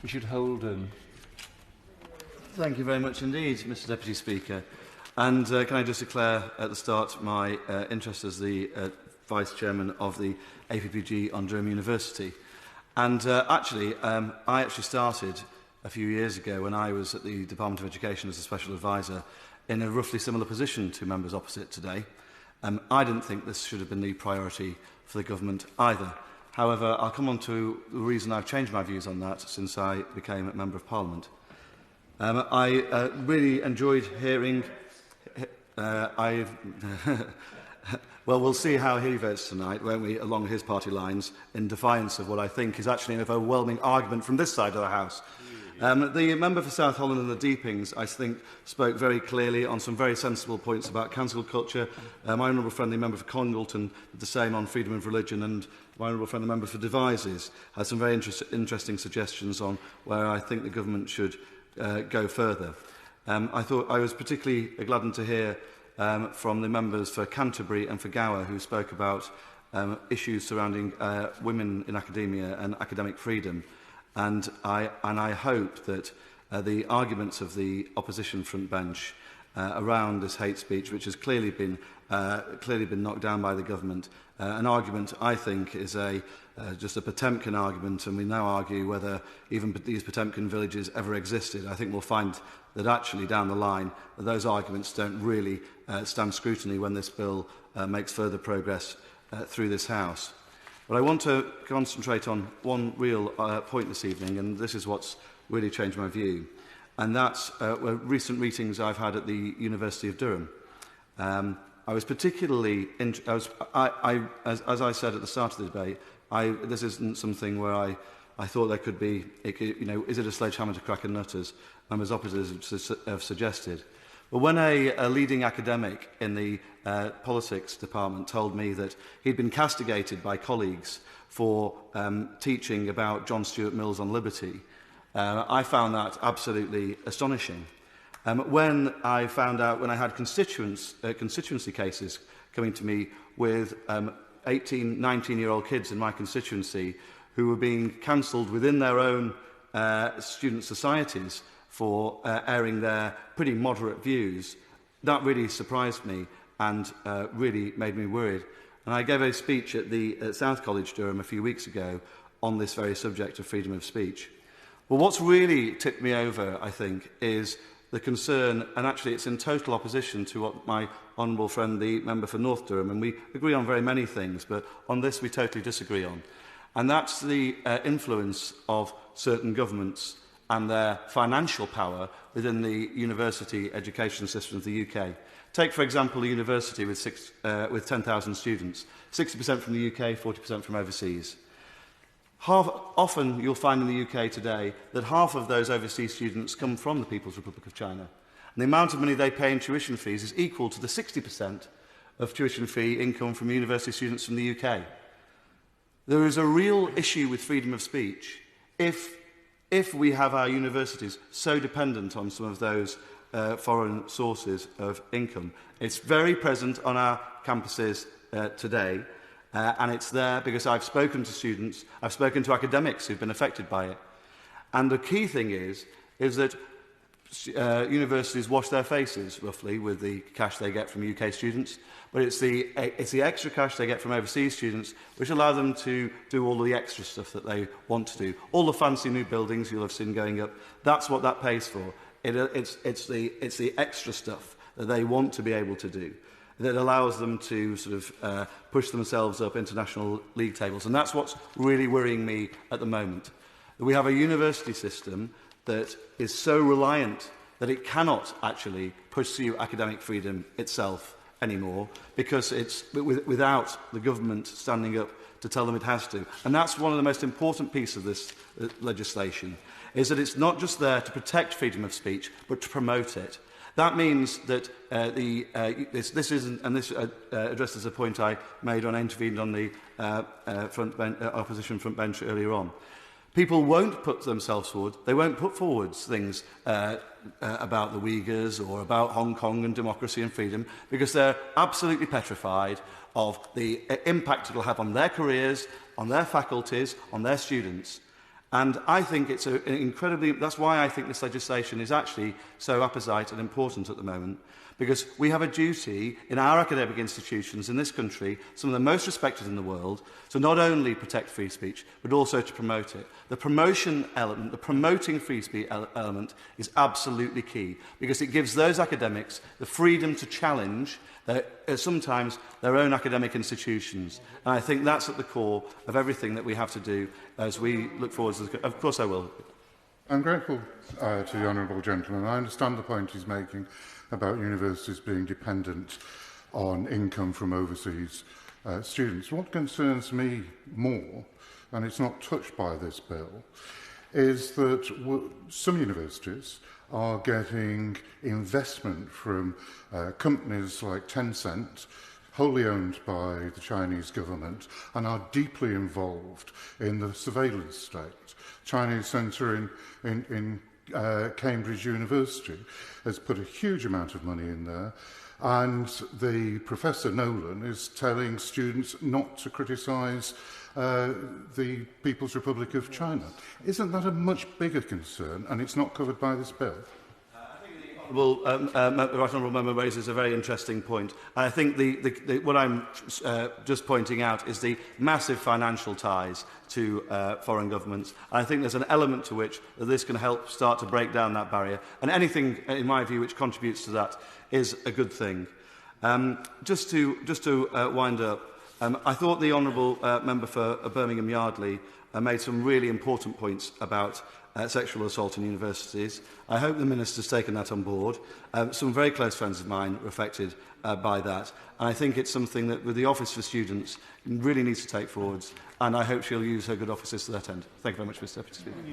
Richard Holden. Thank you very much indeed, Mr Deputy Speaker. And can I just declare at the start my interest as the Vice Chairman of the APPG on Durham University. And I actually started a few years ago when I was at the Department of Education as a Special Advisor in a roughly similar position to members opposite today. I didn't think this should have been the priority for the government either. However, I'll come on to the reason I've changed my views on that since I became a Member of Parliament. I really enjoyed hearing... well, we'll see how he votes tonight, won't we, along his party lines, in defiance of what I think is actually an overwhelming argument from this side of the House. The member for South Holland and the Deepings, I think, spoke very clearly on some very sensible points about cancel culture. My honourable friend, the member for Congleton, did the same on freedom of religion, and my honourable friend, the member for Devizes, had some very interesting suggestions on where I think the government should go further. I was particularly gladdened to hear from the members for Canterbury and for Gower, who spoke about issues surrounding women in academia and academic freedom. And I hope that the arguments of the opposition front bench around this hate speech, which has clearly been knocked down by the government, an argument I think is just a Potemkin argument, and we now argue whether even these Potemkin villages ever existed. I think we'll find that actually down the line those arguments don't really stand scrutiny when this bill makes further progress through this House. But I want to concentrate on one real point this evening, and this is what's really changed my view. And that's recent meetings I've had at the University of Durham. I was particularly, as I said at the start of the debate, this isn't something where I thought there could be, is it a sledgehammer to crack a nut, as members opposite have suggested. But when a leading academic in the politics department told me that he'd been castigated by colleagues for teaching about John Stuart Mill's On Liberty, I found that absolutely astonishing. When I found out, when I had constituency cases coming to me with 18, 19-year-old kids in my constituency who were being cancelled within their own student societies for airing their pretty moderate views, that really surprised me and really made me worried. And I gave a speech at South College Durham a few weeks ago on this very subject of freedom of speech. Well, what's really tipped me over, I think, is the concern, and actually it's in total opposition to what my honourable friend, the member for North Durham, and we agree on very many things, but on this we totally disagree on. And that's the influence of certain governments and their financial power within the university education system of the UK. Take, for example, a university with 10,000 students, 60% from the UK, 40% from overseas. Often you'll find in the UK today that half of those overseas students come from the People's Republic of China. And the amount of money they pay in tuition fees is equal to the 60% of tuition fee income from university students from the UK. There is a real issue with freedom of speech if we have our universities so dependent on some of those foreign sources of income. It's very present on our campuses today. And it's there because I've spoken to students, I've spoken to academics who've been affected by it. And the key thing is that universities wash their faces, roughly, with the cash they get from UK students. But it's the extra cash they get from overseas students which allow them to do all the extra stuff that they want to do. All the fancy new buildings you'll have seen going up, that's what that pays for. It's the extra stuff that they want to be able to do, that allows them to sort of push themselves up international league tables. And that's what's really worrying me at the moment. We have a university system that is so reliant that it cannot actually pursue academic freedom itself anymore because it's without the government standing up to tell them it has to. And that's one of the most important pieces of this legislation, is that it's not just there to protect freedom of speech, but to promote it. That means that this isn't, and this addresses a point I made when I intervened on the opposition front bench earlier on. People won't put themselves forward, they won't put forward things about the Uyghurs or about Hong Kong and democracy and freedom because they're absolutely petrified of the impact it will have on their careers, on their faculties, on their students. And I think it's an incredibly, that's why I think this legislation is actually so apposite and important at the moment, because we have a duty in our academic institutions in this country, some of the most respected in the world, to not only protect free speech, but also to promote it. The promotion element, the promoting free speech element is absolutely key, because it gives those academics the freedom to challenge sometimes their own academic institutions. And I think that's at the core of everything that we have to do as we look forward to the... Of course I will. I'm grateful to the honourable gentleman. I understand the point he's making about universities being dependent on income from overseas students. What concerns me more, and it's not touched by this bill, is that some universities are getting investment from companies like Tencent, wholly owned by the Chinese government, and are deeply involved in the surveillance state. Chinese Centre in Cambridge University has put a huge amount of money in there, and the Professor Nolan is telling students not to criticise the People's Republic of China. Isn't that a much bigger concern, and it's not covered by this bill? Well, the Right Honourable Member raises a very interesting point. And I think what I'm just pointing out is the massive financial ties to foreign governments. And I think there's an element to which this can help start to break down that barrier. And anything, in my view, which contributes to that is a good thing. Just to wind up, I thought the Honourable Member for Birmingham Yardley made some really important points about sexual assault in universities. I hope the Minister's taken that on board. Some very close friends of mine were affected by that. And I think it's something that, with the Office for Students, really needs to take forwards. And I hope she'll use her good offices to that end. Thank you very much, Mr Deputy Speaker.